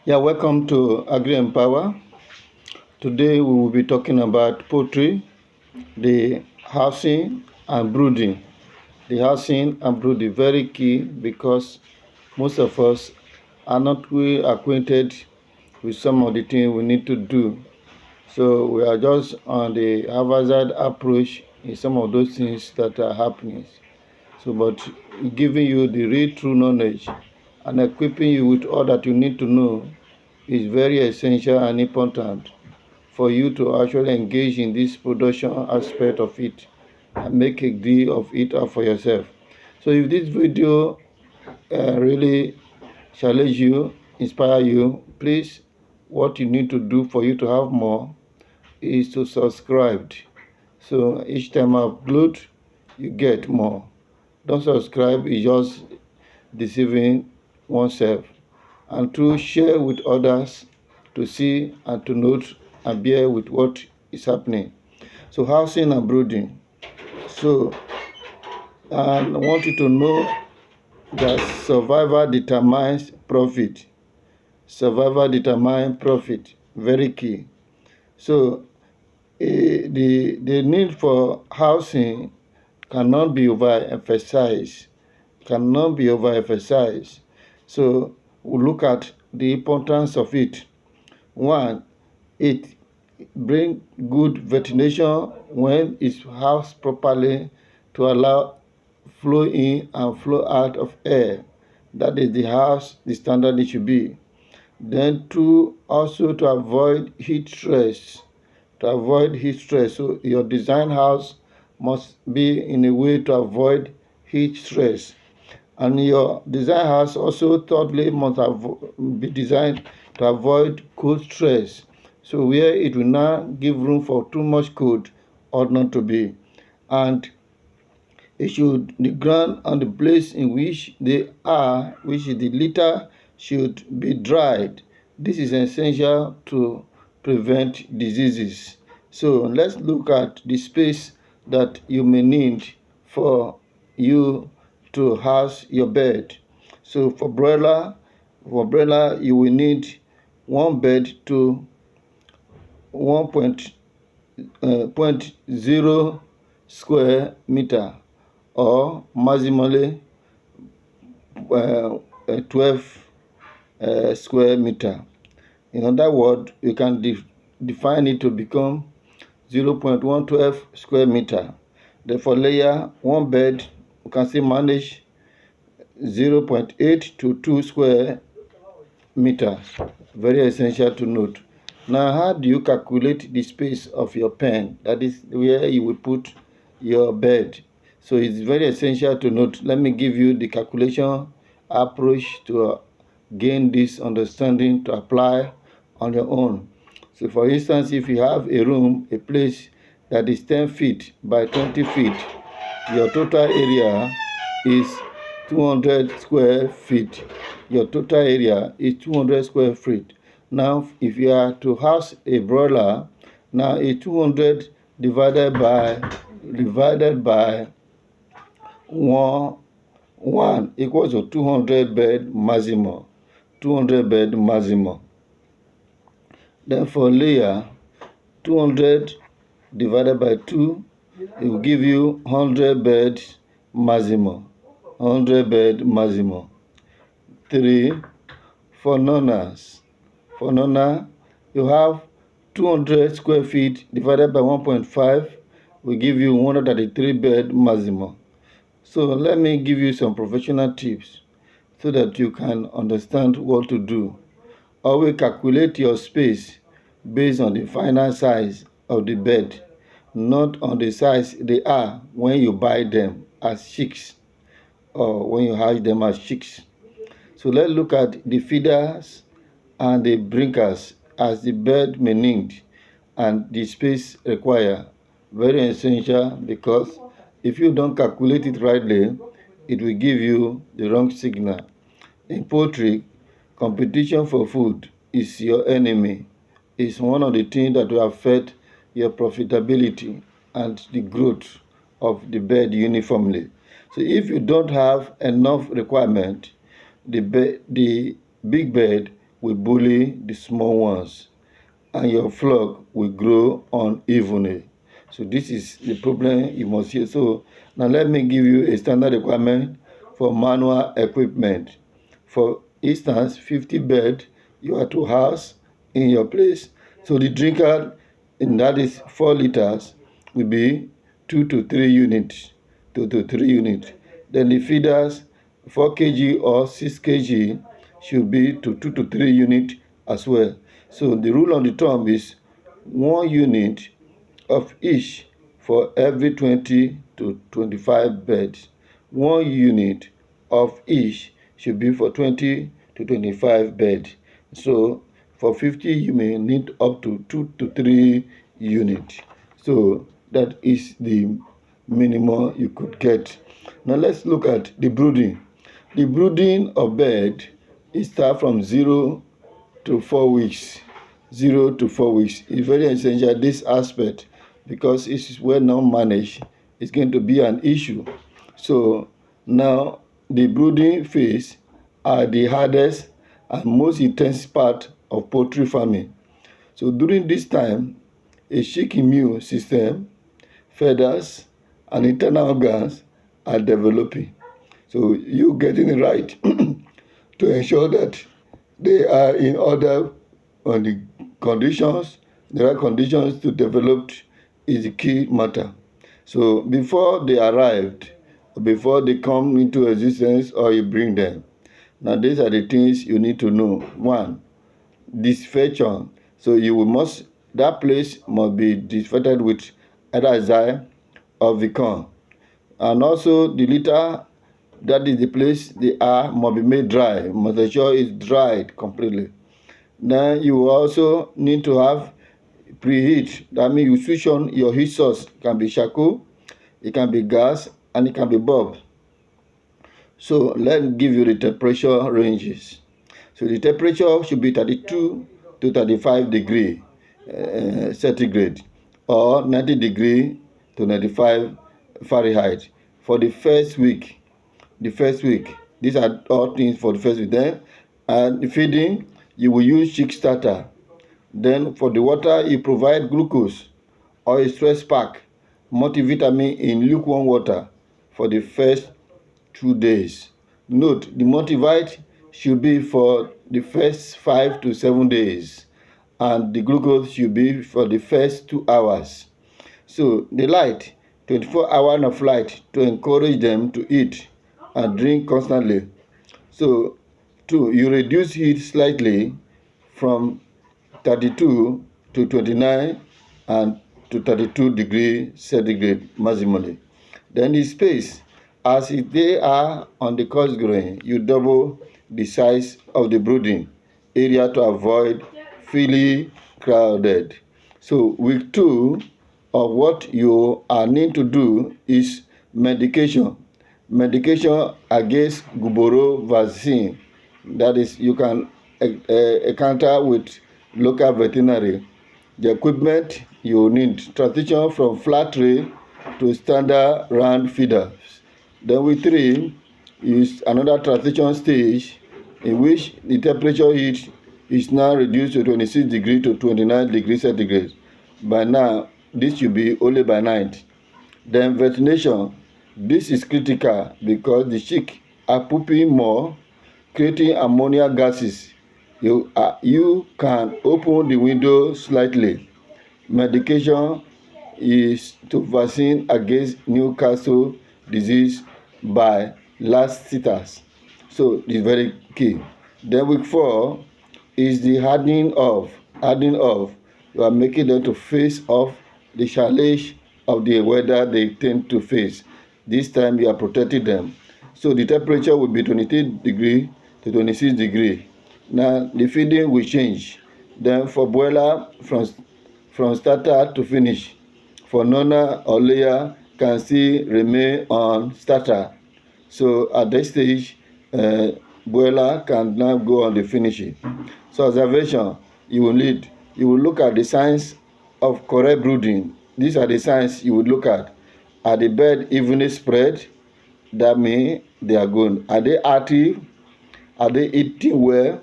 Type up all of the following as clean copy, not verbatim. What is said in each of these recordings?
Yeah, welcome to Agri Empower. Today we will be talking about poultry, the housing and brooding. The housing and brooding very key because most of us are not well acquainted with some of the things we need to do. So we are just on the haphazard approach in some of those things that are happening. So, but giving you the real true knowledge and equipping you with all that you need to know is very essential and important for you to actually engage in this production aspect of it and make a deal of it out for yourself. So if this video really challenge you, inspire you, please, what you need to do for you to have more is to subscribe. So each time I upload, you get more. Don't subscribe is just deceiving oneself. And to share with others to see and to note and bear with what is happening. So housing and brooding. So I want you to know that survival determines profit. Survival determines profit. Very key. So the need for housing cannot be overemphasized. Cannot be overemphasized. So we look at the importance of it. One, it brings good ventilation when it's housed properly to allow flow in and flow out of air. That is the house, the standard it should be. Then two, also to avoid heat stress. To avoid heat stress. So your design house must be in a way to avoid heat stress. And your design house also thirdly must be designed to avoid cold stress. So where it will not give room for too much cold ought not to be. And it should, the ground and the place in which they are, which is the litter, should be dried. This is essential to prevent diseases. So let's look at the space that you may need for you to house your bed. So for broiler, you will need one bed to 1.0 square meter or maximally 12 square meter. In other words, you can define it to become 0.112 square meter. Therefore, layer one bed, you can still manage 0.8 to 2 square meters. Very essential to note. Now, how do you calculate the space of your pen? That is where you will put your bed. So it's very essential to note. Let me give you the calculation approach to gain this understanding to apply on your own. So for instance, if you have a room, a place that is 10 feet by 20 feet, your total area is 200 square feet. Your total area is 200 square feet. Now, if you are to house a broiler, now a 200 divided by 1 equals to 200 bed maximum. 200 bed maximum. Then for layer, 200 divided by 2, it will give you 100 bed maximum. 100 bed maximum. 3. For nonas. For nona, you have 200 square feet divided by 1.5 will give you 133 bed maximum. So let me give you some professional tips so that you can understand what to do. Always calculate your space based on the final size of the bed, not on the size they are when you buy them as chicks or when you hatch them as chicks. So let's look at the feeders and the brinkers as the bed may need and the space required. Very essential because if you don't calculate it rightly, it will give you the wrong signal. In poultry, competition for food is your enemy. It's one of the things that will affect your profitability and the growth of the bed uniformly. So if you don't have enough requirement, the big bed will bully the small ones, and your flock will grow unevenly. So this is the problem you must hear. So now let me give you a standard requirement for manual equipment. For instance, 50 bed you are to house in your place. So the drinker, and that is 4 liters, will be 2 to 3 units. 2 to 3 units. Then the feeders, 4 kg or 6 kg, should be to 2 to 3 units as well. So the rule of the thumb is 1 unit of each for every 20 to 25 beds. 1 unit of each should be for 20 to 25 beds. So for 50, you may need up to 2 to 3 units. So that is the minimum you could get. Now let's look at the brooding. The brooding of bird starts from 0 to 4 weeks. 0 to 4 weeks is very essential, this aspect, because it is well not managed, it's going to be an issue. So now the brooding phase are the hardest and most intense part of poultry farming. So during this time, a chick immune system, feathers, and internal organs are developing. So you getting it right to ensure that they are in order on the conditions, the right conditions to develop is the key matter. So before they arrived, before they come into existence or you bring them, now these are the things you need to know. 1, disinfection. So that place must be disinfected with either azide or Vicon. And also the litter, that is the place they are, must be made dry, must ensure it's dried completely. Then you also need to have preheat. That means you switch on your heat source. It can be charcoal, it can be gas, and it can be bulb. So let me give you the temperature ranges. So the temperature should be 32 to 35 degree centigrade, or 90 degree to 95 Fahrenheit for the first week. These are all things for the first week. Then the feeding, you will use chick starter. Then for the water, you provide glucose or a stress pack, multivitamin in lukewarm water for the first 2 days. Note, the multivite should be for the first 5 to 7 days, and the glucose should be for the first 2 hours. So the light, 24 hours of light to encourage them to eat and drink constantly. So 2, you reduce heat slightly from 32 to 29 and to 32 degrees centigrade maximally. Then the space, as they are on the coarse grain, you double the size of the brooding area to avoid feeling crowded. So week 2 of what you are need to do is medication. Medication against guboro vaccine. That is, you can encounter with local veterinary. The equipment you need, transition from flat tray to standard round feeders. Then with 3 is another transition stage in which the temperature heat is now reduced to 26 degree to 29 degrees centigrade. By now, this should be only by night. Then ventilation, this is critical because the chick are pooping more, creating ammonia gases. You can open the window slightly. Medication is to vaccine against Newcastle disease by last sitters. So it's very key. Then week 4 is the hardening off. Hardening off. You are making them to face off the challenge of the weather they tend to face. This time you are protecting them. So the temperature will be 23 degree to 26 degree. Now the feeding will change. Then for broiler, from starter to finish. For nona or layer can still remain on starter. So at this stage, broiler can now go on the finishing. So observation, you will look at the signs of correct brooding. These are the signs you would look at. Are the bird evenly spread? That means they are good. Are they active? Are they eating well?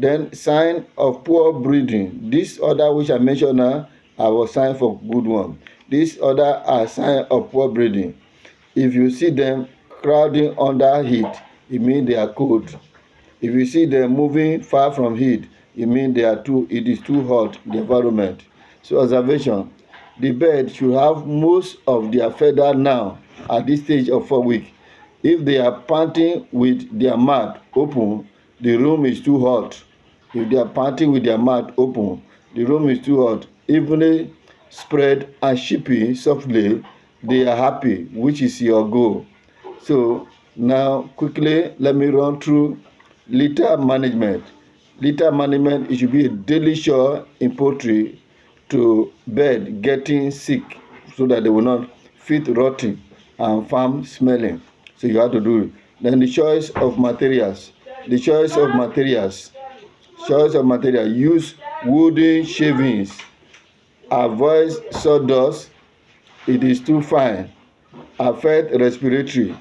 Then sign of poor breeding. This order which I mentioned now, I will sign for good one. This order are sign of poor breeding. If you see them crowding under heat, it means they are cold. If you see them moving far from heat, it means it is too hot, the environment. So observation, the bird should have most of their feather now at this stage of 4 weeks. If they are panting with their mouth open, the room is too hot. If they are panting with their mouth open, the room is too hot. Evenly spread and shipping softly, they are happy, which is your goal. So now quickly let me run through litter management. Litter management, it should be a daily chore in poultry to bird getting sick so that they will not feed rotting and farm smelling. So you have to do it. Then the choice of materials. The choice of materials. Choice of material. Use wooden shavings. Avoid sawdust. It is too fine. Affect respiratory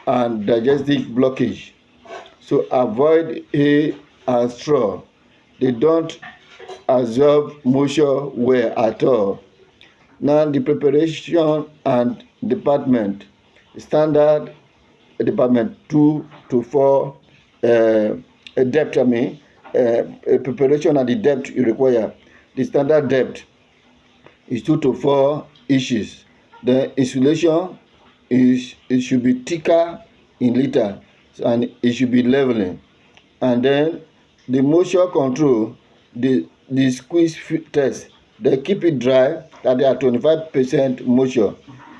and digestive blockage. So avoid hay and straw. They don't absorb moisture well at all. Now the preparation and department. Standard department 2 to 4 depth, preparation and the depth you require. The standard depth is 2 to 4 inches. The insulation it should be thicker in liter and it should be leveling. And then the moisture control, the squeeze test, they keep it dry that they are 25% moisture.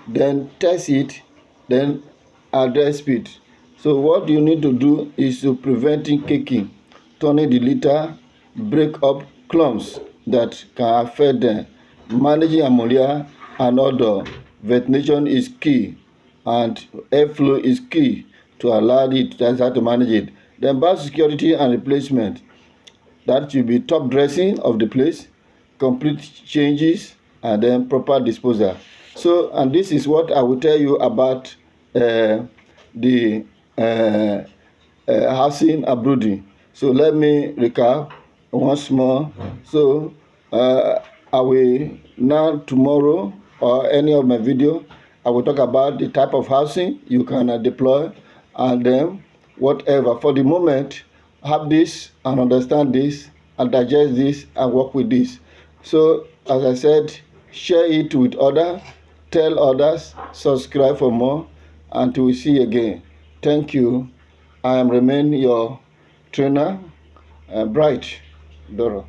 Then test it, then address it. So what you need to do is to preventing caking, turning the litter, break up clumps that can affect them. Managing ammonia and odor, ventilation is key and airflow is key to allow it. That's how to manage it. Then biosecurity and replacement. That should be top dressing of the place, complete changes, and then proper disposal. So, and this is what I will tell you about the housing and brooding. So let me recap once more. So I will now tomorrow or any of my video, I will talk about the type of housing you can deploy and then whatever. For the moment, have this and understand this and digest this and work with this. So as I said, share it with others, tell others, subscribe for more, until we see again. Thank you. I am remain your trainer, Bright Doro.